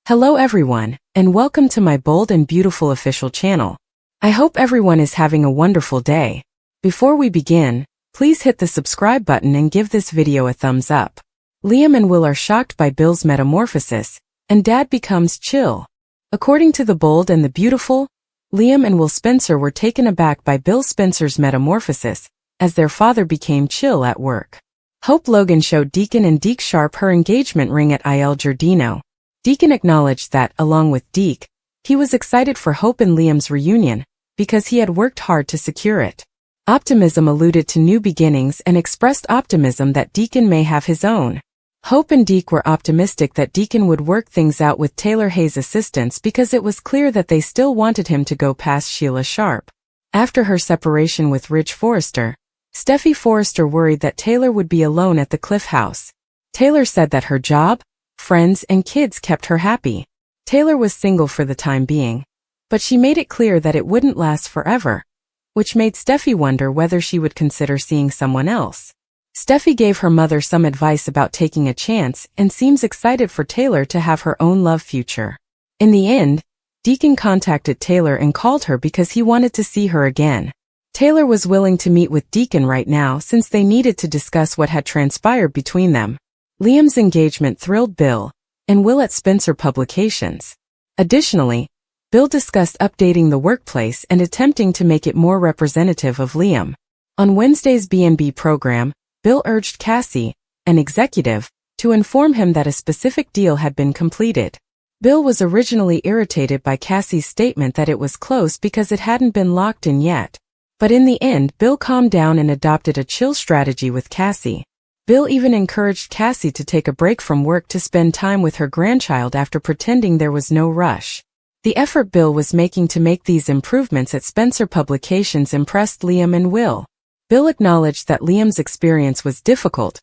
Hello everyone, and welcome to my bold and beautiful official channel. I hope everyone is having a wonderful day. Before we begin, please hit the subscribe button and give this video a thumbs up. Liam and Will are shocked by Bill's metamorphosis, and Dad becomes chill. According to the bold and the beautiful, Liam and Will Spencer were taken aback by Bill Spencer's metamorphosis, as their father became chill at work. Hope Logan showed Deacon and Deke Sharp her engagement ring at Il Giardino. Deacon acknowledged that, along with Deke, he was excited for Hope and Liam's reunion, because he had worked hard to secure it. Optimism alluded to new beginnings and expressed optimism that Deacon may have his own. Hope and Deke were optimistic that Deacon would work things out with Taylor Hayes' assistance because it was clear that they still wanted him to go past Sheila Sharp. After her separation with Rich Forrester, Steffi Forrester worried that Taylor would be alone at the Cliff House. Taylor said that her job, friends, and kids kept her happy. Taylor was single for the time being, but she made it clear that it wouldn't last forever, which made Steffi wonder whether she would consider seeing someone else. Steffi gave her mother some advice about taking a chance and seems excited for Taylor to have her own love future. In the end, Deacon contacted Taylor and called her because he wanted to see her again. Taylor was willing to meet with Deacon right now since they needed to discuss what had transpired between them. Liam's engagement thrilled Bill and Will at Spencer Publications. Additionally, Bill discussed updating the workplace and attempting to make it more representative of Liam. On Wednesday's B&B program, Bill urged Cassie, an executive, to inform him that a specific deal had been completed. Bill was originally irritated by Cassie's statement that it was close because it hadn't been locked in yet. But in the end, Bill calmed down and adopted a chill strategy with Cassie. Bill even encouraged Cassie to take a break from work to spend time with her grandchild after pretending there was no rush. The effort Bill was making to make these improvements at Spencer Publications impressed Liam and Will. Bill acknowledged that Liam's experience was difficult,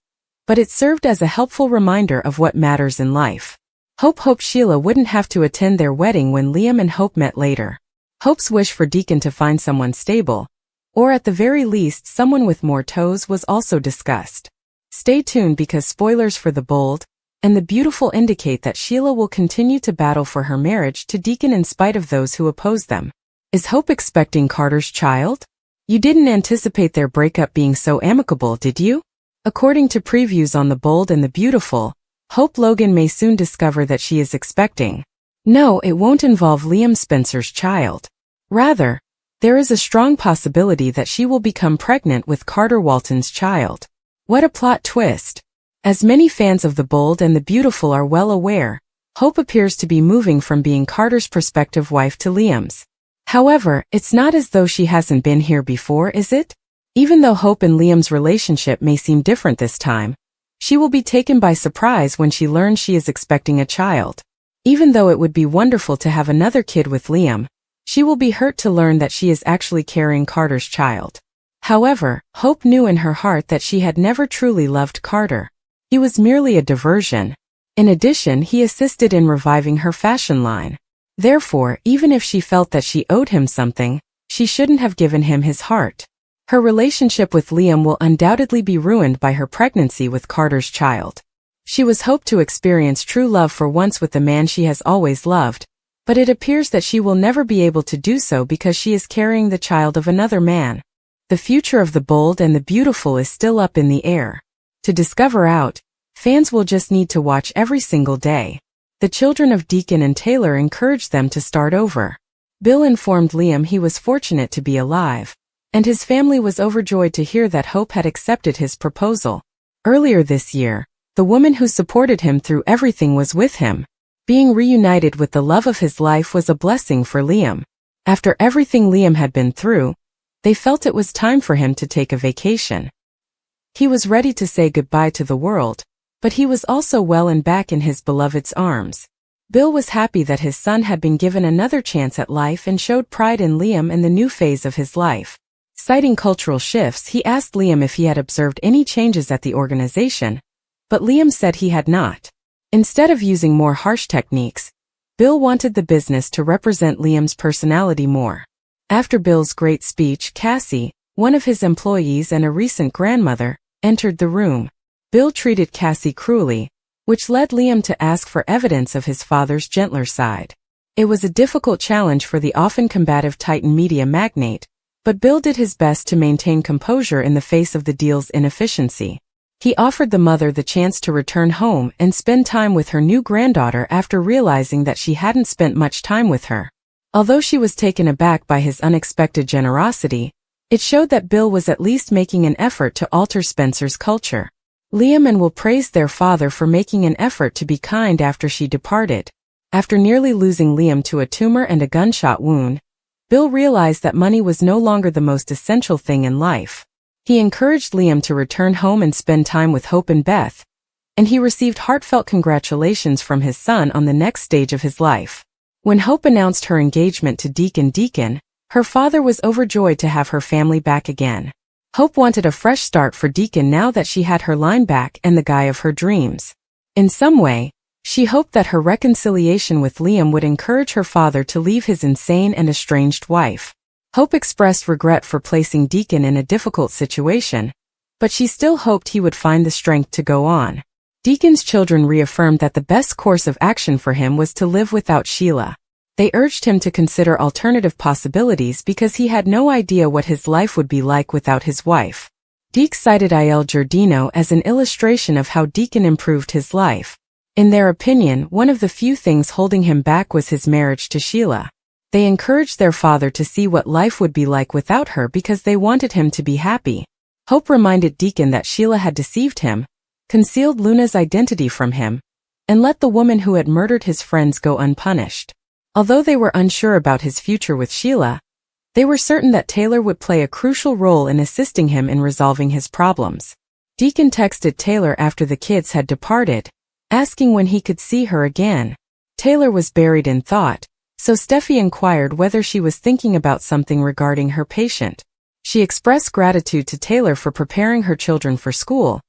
but it served as a helpful reminder of what matters in life. Hope hoped Sheila wouldn't have to attend their wedding when Liam and Hope met later. Hope's wish for Deacon to find someone stable, or at the very least someone with more toes, was also discussed. Stay tuned because spoilers for the bold and the beautiful indicate that Sheila will continue to battle for her marriage to Deacon in spite of those who oppose them. Is Hope expecting Carter's child? You didn't anticipate their breakup being so amicable, did you? According to previews on the bold and the beautiful, Hope Logan may soon discover that she is expecting. No, it won't involve Liam Spencer's child. Rather, there is a strong possibility that she will become pregnant with Carter Walton's child. What a plot twist! As many fans of the bold and the beautiful are well aware, Hope appears to be moving from being Carter's prospective wife to Liam's. However, it's not as though she hasn't been here before, is it? Even though Hope and Liam's relationship may seem different this time, she will be taken by surprise when she learns she is expecting a child. Even though it would be wonderful to have another kid with Liam, she will be hurt to learn that she is actually carrying Carter's child. However, Hope knew in her heart that she had never truly loved Carter. He was merely a diversion. In addition, he assisted in reviving her fashion line. Therefore, even if she felt that she owed him something, she shouldn't have given him his heart. Her relationship with Liam will undoubtedly be ruined by her pregnancy with Carter's child. She was hoped to experience true love for once with the man she has always loved, but it appears that she will never be able to do so because she is carrying the child of another man. The future of the bold and the beautiful is still up in the air. To discover out, fans will just need to watch every single day. The children of Deacon and Taylor encouraged them to start over. Bill informed Liam he was fortunate to be alive, and his family was overjoyed to hear that Hope had accepted his proposal. Earlier this year, the woman who supported him through everything was with him. Being reunited with the love of his life was a blessing for Liam. After everything Liam had been through, they felt it was time for him to take a vacation. He was ready to say goodbye to the world, but he was also well and back in his beloved's arms. Bill was happy that his son had been given another chance at life and showed pride in Liam and the new phase of his life. Citing cultural shifts, he asked Liam if he had observed any changes at the organization, but Liam said he had not. Instead of using more harsh techniques, Bill wanted the business to represent Liam's personality more. After Bill's great speech, Cassie, one of his employees and a recent grandmother, entered the room. Bill treated Cassie cruelly, which led Liam to ask for evidence of his father's gentler side. It was a difficult challenge for the often combative Titan media magnate, but Bill did his best to maintain composure in the face of the deal's inefficiency. He offered the mother the chance to return home and spend time with her new granddaughter after realizing that she hadn't spent much time with her. Although she was taken aback by his unexpected generosity, it showed that Bill was at least making an effort to alter Spencer's culture. Liam and Will praised their father for making an effort to be kind after she departed. After nearly losing Liam to a tumor and a gunshot wound, Bill realized that money was no longer the most essential thing in life. He encouraged Liam to return home and spend time with Hope and Beth, and he received heartfelt congratulations from his son on the next stage of his life. When Hope announced her engagement to Deacon, her father was overjoyed to have her family back again. Hope wanted a fresh start for Deacon now that she had her line back and the guy of her dreams. In some way, she hoped that her reconciliation with Liam would encourage her father to leave his insane and estranged wife. Hope expressed regret for placing Deacon in a difficult situation, but she still hoped he would find the strength to go on. Deacon's children reaffirmed that the best course of action for him was to live without Sheila. They urged him to consider alternative possibilities because he had no idea what his life would be like without his wife. Deke cited Il Giardino as an illustration of how Deacon improved his life. In their opinion, one of the few things holding him back was his marriage to Sheila. They encouraged their father to see what life would be like without her because they wanted him to be happy. Hope reminded Deacon that Sheila had deceived him, concealed Luna's identity from him, and let the woman who had murdered his friends go unpunished. Although they were unsure about his future with Sheila, they were certain that Taylor would play a crucial role in assisting him in resolving his problems. Deacon texted Taylor after the kids had departed, asking when he could see her again. Taylor was buried in thought, so Steffi inquired whether she was thinking about something regarding her patient. She expressed gratitude to Taylor for preparing her children for school,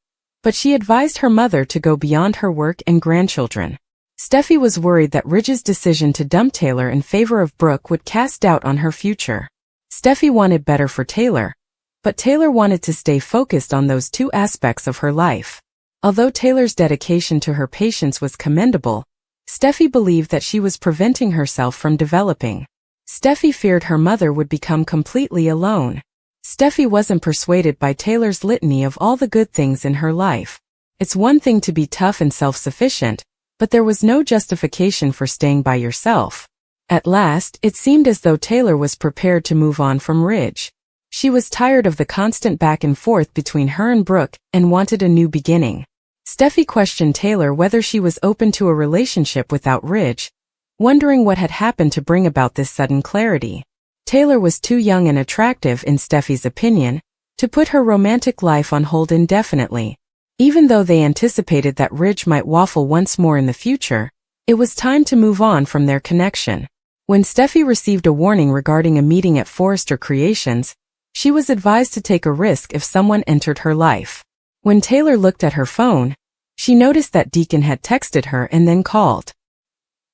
but she advised her mother to go beyond her work and grandchildren. Steffi was worried that Ridge's decision to dump Taylor in favor of Brooke would cast doubt on her future. Steffi wanted better for Taylor, but Taylor wanted to stay focused on those two aspects of her life. Although Taylor's dedication to her patients was commendable, Steffi believed that she was preventing herself from developing. Steffi feared her mother would become completely alone. Steffi wasn't persuaded by Taylor's litany of all the good things in her life. It's one thing to be tough and self-sufficient, but there was no justification for staying by yourself. At last, it seemed as though Taylor was prepared to move on from Ridge. She was tired of the constant back and forth between her and Brooke and wanted a new beginning. Steffi questioned Taylor whether she was open to a relationship without Ridge, wondering what had happened to bring about this sudden clarity. Taylor was too young and attractive, in Steffi's opinion, to put her romantic life on hold indefinitely. Even though they anticipated that Ridge might waffle once more in the future, it was time to move on from their connection. When Steffi received a warning regarding a meeting at Forrester Creations, she was advised to take a risk if someone entered her life. When Taylor looked at her phone, she noticed that Deacon had texted her and then called.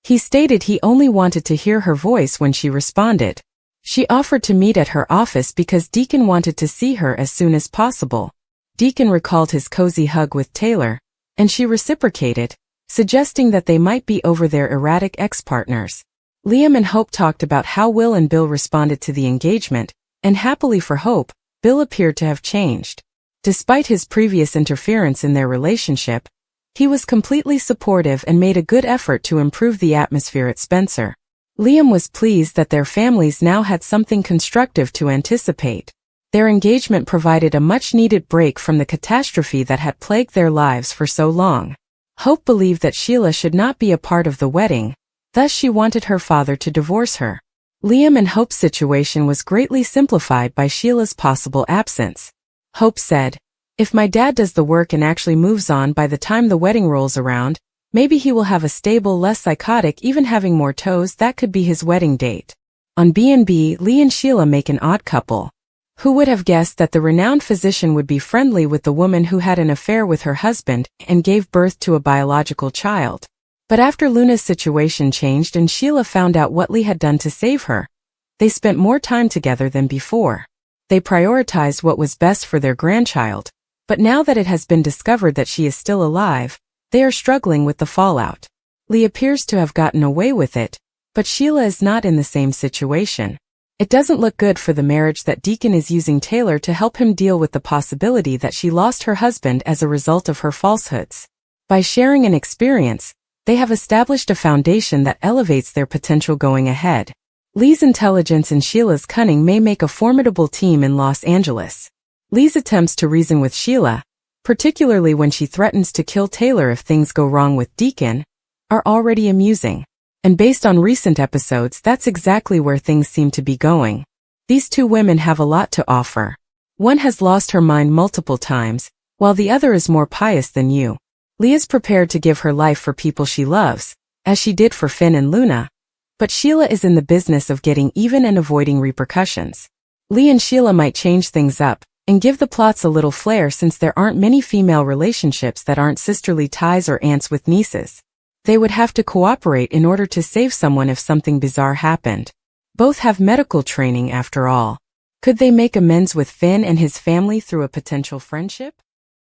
He stated he only wanted to hear her voice when she responded. She offered to meet at her office because Deacon wanted to see her as soon as possible. Deacon recalled his cozy hug with Taylor, and she reciprocated, suggesting that they might be over their erratic ex-partners. Liam and Hope talked about how Will and Bill responded to the engagement, and happily for Hope, Bill appeared to have changed. Despite his previous interference in their relationship, he was completely supportive and made a good effort to improve the atmosphere at Spencer. Liam was pleased that their families now had something constructive to anticipate. Their engagement provided a much-needed break from the catastrophe that had plagued their lives for so long. Hope believed that Sheila should not be a part of the wedding, thus she wanted her father to divorce her. Liam and Hope's situation was greatly simplified by Sheila's possible absence. Hope said, "If my dad does the work and actually moves on by the time the wedding rolls around, maybe he will have a stable, less psychotic, even having more toes. That could be his wedding date." On B&B, Lee and Sheila make an odd couple. Who would have guessed that the renowned physician would be friendly with the woman who had an affair with her husband and gave birth to a biological child? But after Luna's situation changed and Sheila found out what Lee had done to save her, they spent more time together than before. They prioritized what was best for their grandchild, but now that it has been discovered that she is still alive, They are struggling with the fallout. Lee appears to have gotten away with it, but Sheila is not in the same situation. It doesn't look good for the marriage that Deacon is using Taylor to help him deal with the possibility that she lost her husband as a result of her falsehoods. By sharing an experience, they have established a foundation that elevates their potential going ahead. Lee's intelligence and Sheila's cunning may make a formidable team in Los Angeles. Lee's attempts to reason with Sheila, particularly when she threatens to kill Taylor if things go wrong with Deacon, are already amusing. And based on recent episodes, that's exactly where things seem to be going. These two women have a lot to offer. One has lost her mind multiple times, while the other is more pious than you. Lee is prepared to give her life for people she loves, as she did for Finn and Luna, but Sheila is in the business of getting even and avoiding repercussions. Lee and Sheila might change things up and give the plots a little flair, since there aren't many female relationships that aren't sisterly ties or aunts with nieces. They would have to cooperate in order to save someone if something bizarre happened. Both have medical training after all. Could they make amends with Finn and his family through a potential friendship?